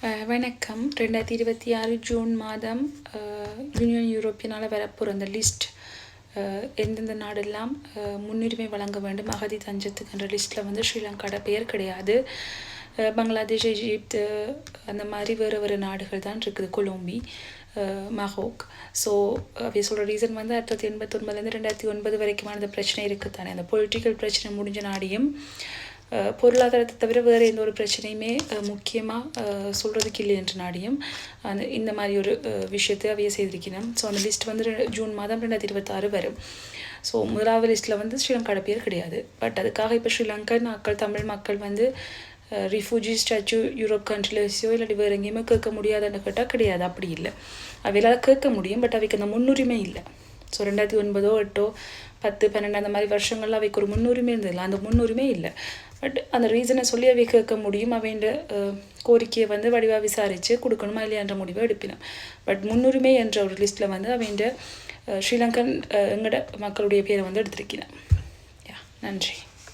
வணக்கம். 2026 ஜூன் மாதம் யூனியன் யூரோப்பியனால் வரப்போகிற அந்த லிஸ்ட் எந்தெந்த நாடெல்லாம் முன்னுரிமை வழங்க வேண்டும் அகதி தஞ்சத்துக்கு என்ற லிஸ்ட்டில் வந்து ஸ்ரீலங்காவோட பெயர் கிடையாது. பங்களாதேஷ், எஜிப்து அந்த மாதிரி வேறு வேறு நாடுகள் தான் இருக்குது. கொலம்பி, மஹோக். ஸோ அவை சொல்கிற ரீசன் வந்து 1989 2009 வரைக்குமான அந்த பிரச்சனை இருக்குது தானே. அந்த பொலிட்டிக்கல் பிரச்சனை முடிஞ்ச நாடியும் பொருளாதாரத்தை தவிர வேறு எந்த ஒரு பிரச்சனையுமே முக்கியமாக சொல்கிறதுக்கு இல்லை என்ற நாடியும் இந்த மாதிரி ஒரு விஷயத்தை அவைய செய்திருக்கணும். ஸோ அந்த லிஸ்ட் வந்து ஜூன் மாதம் 2026 வரும். ஸோ முதலாவது லிஸ்ட்டில் வந்து ஸ்ரீலங்காவோட பேர் கிடையாது. பட் அதுக்காக இப்போ ஸ்ரீலங்கன் மக்கள், தமிழ் மக்கள் வந்து ரிஃப்யூஜி ஸ்டாச்சு யூரோப் கண்ட்ரிலைஸோ இல்லாட்டி வேறு எங்கேயுமே கேட்க முடியாதுன்னு கேட்டால் கிடையாது. அப்படி இல்லை, அவையெல்லாம் கேட்க முடியும். பட் அவைக்கு அந்த முன்னுரிமை இல்லை. ஸோ 2009, 2008, 10, 12 அந்த மாதிரி வருஷங்களில் அவைக்கு ஒரு முன்னுரிமை இருந்ததில்லை. அந்த முன்னுரிமை இல்லை. பட் அந்த ரீசனை சொல்லி அவை கேட்க முடியும். அவைன்ற கோரிக்கையை வந்து வடிவாக விசாரித்து கொடுக்கணுமா இல்லையான்ற முடிவை எடுப்பினோம். பட் முன்னுரிமை என்ற ஒரு லிஸ்ட்டில் வந்து அவைன்ற ஸ்ரீலங்கன் எங்களோட மக்களுடைய பேரை வந்து எடுத்திருக்கிறேன். நன்றி.